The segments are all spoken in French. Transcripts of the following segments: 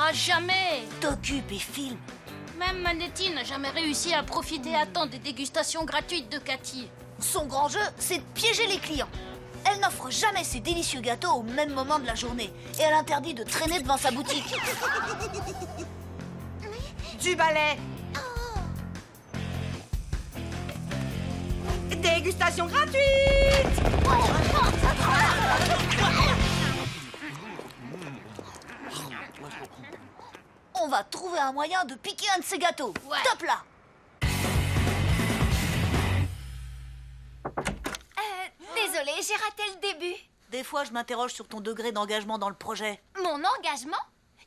À jamais. T'occupes et filme. Même Manetti n'a jamais réussi à profiter à temps des dégustations gratuites de Cathy. Son grand jeu, c'est de piéger les clients. Elle n'offre jamais ses délicieux gâteaux au même moment de la journée. Et elle interdit de traîner devant sa boutique. Du balai. Dégustation gratuite. On va trouver un moyen de piquer un de ces gâteaux. Ouais. Top là. Désolée, j'ai raté le début. Des fois, je m'interroge sur ton degré d'engagement dans le projet. Mon engagement?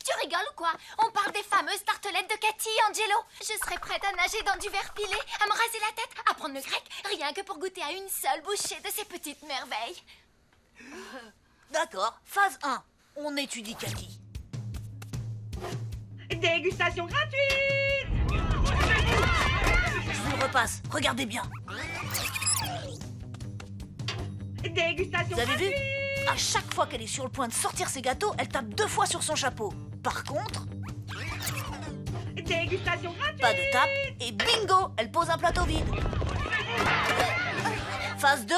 Tu rigoles ou quoi? On parle des fameuses tartelettes de Cathy, Angelo. Je serais prête à nager dans du verre pilé, à me raser la tête, à prendre le grec, rien que pour goûter à une seule bouchée de ces petites merveilles. D'accord, phase 1. On étudie Cathy. Dégustation gratuite. Je vous le repasse, regardez bien. Dégustation Vous avez vu? gratuite. À chaque fois qu'elle est sur le point de sortir ses gâteaux, elle tape 2 fois sur son chapeau. Par contre, Dégustation gratuite. pas de tape et bingo, elle pose un plateau vide. Phase 2,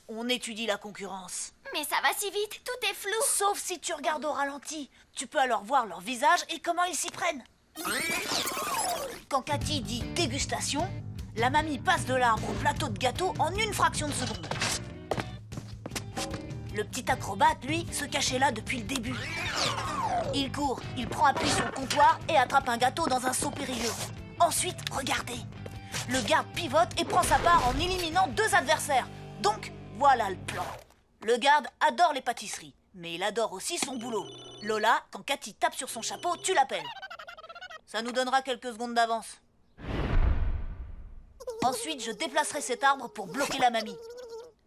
on étudie la concurrence. Mais ça va si vite, tout est flou. Sauf si tu regardes au ralenti. Tu peux alors voir leur visage et comment ils s'y prennent. Quand Cathy dit dégustation, la mamie passe de l'arbre au plateau de gâteau en une fraction de seconde. Le petit acrobate, lui, se cachait là depuis le début. Il court, il prend appui sur le comptoir et attrape un gâteau dans un seau périlleux. Ensuite, regardez. Le garde pivote et prend sa part en éliminant 2 adversaires. Donc, voilà le plan. Le garde adore les pâtisseries, mais il adore aussi son boulot. Lola, quand Cathy tape sur son chapeau, tu l'appelles. Ça nous donnera quelques secondes d'avance. Ensuite, je déplacerai cet arbre pour bloquer la mamie.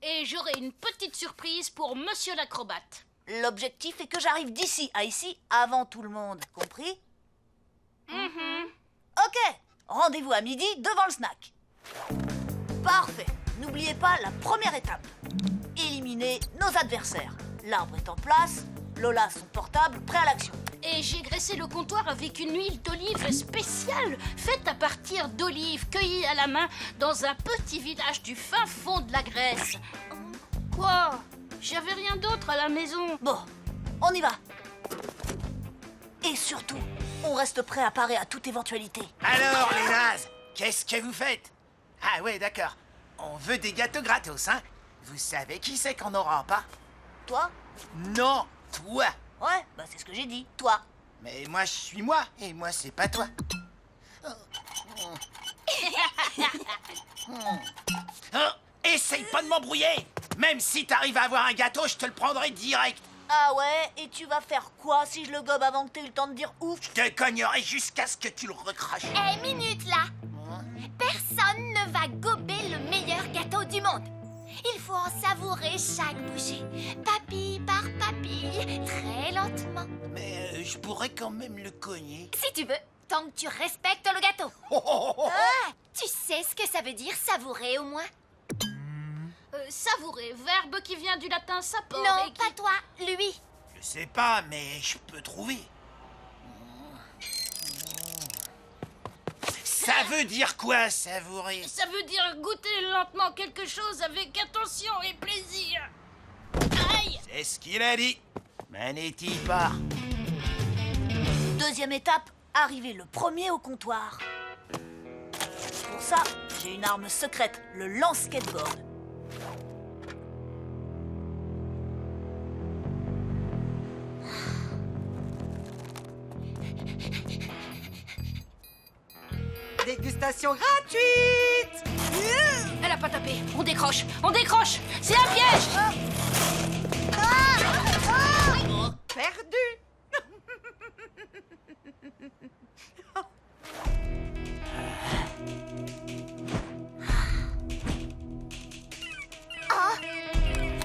Et j'aurai une petite surprise pour Monsieur l'acrobate. L'objectif est que j'arrive d'ici à ici avant tout le monde, compris? Ok, rendez-vous à midi devant le snack. Parfait. N'oubliez pas la première étape. Éliminer nos adversaires. L'arbre est en place, Lola son portable, prêt à l'action. Et j'ai graissé le comptoir avec une huile d'olive spéciale, faite à partir d'olives cueillies à la main dans un petit village du fin fond de la Grèce. Quoi? J'avais rien d'autre à la maison. Bon, on y va. Et surtout, on reste prêt à parer à toute éventualité. Alors, les nazes, qu'est-ce que vous faites? Ah ouais, d'accord. On veut des gâteaux gratos, hein? Vous savez qui c'est qu'on n'aura pas? Toi? Non, toi. Ouais, bah c'est ce que j'ai dit, toi. Mais moi, je suis moi, et moi, c'est pas toi. Oh, essaye pas de m'embrouiller. Même si t'arrives à avoir un gâteau, je te le prendrai direct. Ah ouais, et tu vas faire quoi si je le gobe avant que t'aies eu le temps de dire ouf? Je te cognerai jusqu'à ce que tu le recraches. Eh, minute là. Personne ne va gober le meilleur gâteau du monde. Il faut en savourer chaque bouchée, papille par papille, très lentement. Mais je pourrais quand même le cogner. Si tu veux, tant que tu respectes le gâteau. Oh, oh, oh, oh. Ah, tu sais ce que ça veut dire savourer au moins? Savourer, verbe qui vient du latin sapor. Non, et qui... pas toi, lui. Je sais pas, mais je peux trouver. Ça veut dire quoi, savourer? Ça veut dire goûter lentement quelque chose avec attention et plaisir. Aïe! C'est ce qu'il a dit. Manetti part. Deuxième étape, arriver le premier au comptoir. Pour ça, j'ai une arme secrète, le lance-skateboard. Dégustation gratuite. Elle a pas tapé. On décroche. On décroche. C'est un piège. Perdu.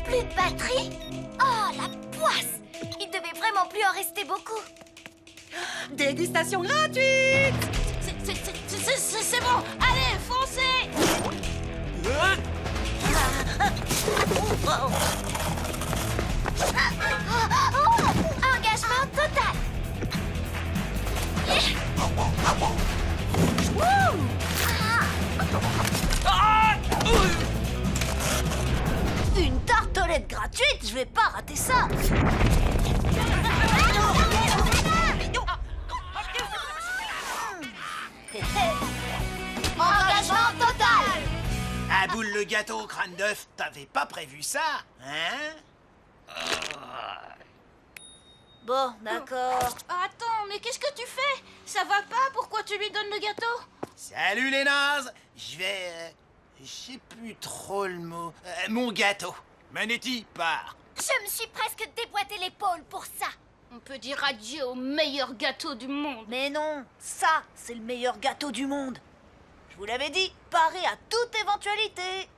Plus de batterie? Oh, la poisse! Il devait vraiment plus en rester beaucoup. Dégustation gratuite. C'est bon. Allez, foncez. Engagement total. tartelette gratuite, je vais pas rater ça. Engagement total. À boule le gâteau au crâne d'œuf, t'avais pas prévu ça, hein? Bon, d'accord. Attends, mais qu'est-ce que tu fais? Ça va pas? Pourquoi tu lui donnes le gâteau? Salut les nazes! Je vais... je sais plus trop le mot. Mon gâteau. Manetti, part. Je me suis presque déboîté l'épaule pour ça. On peut dire adieu au meilleur gâteau du monde. Mais non, ça, c'est le meilleur gâteau du monde. Je vous l'avais dit, paré à toute éventualité.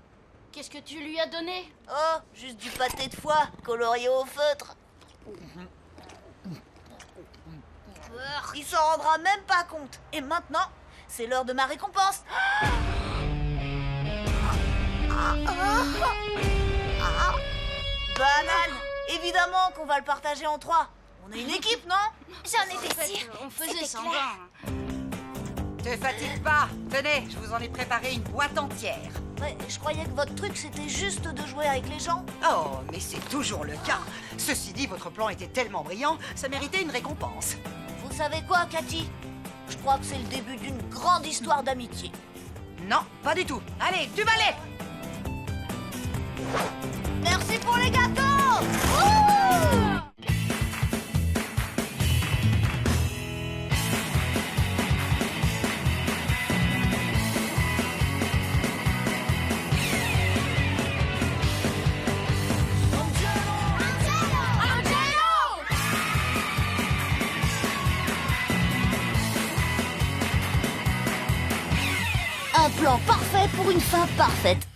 Qu'est-ce que tu lui as donné? Oh, juste du pâté de foie, colorié au feutre. Il s'en rendra même pas compte. Et maintenant, c'est l'heure de ma récompense. Banane, évidemment qu'on va le partager en 3. On est une équipe, non? J'en étais sûre. On faisait C'était semblant. clair. Te fatigue pas. Tenez, je vous en ai préparé une boîte entière. Ouais, je croyais que votre truc, c'était juste de jouer avec les gens. Oh, mais c'est toujours le cas. Ceci dit, votre plan était tellement brillant, ça méritait une récompense. Vous savez quoi, Cathy? Je crois que c'est le début d'une grande histoire d'amitié. Non, pas du tout. Allez, du balai. Merci pour les gâteaux! Wouh! Un plan parfait pour une fin parfaite.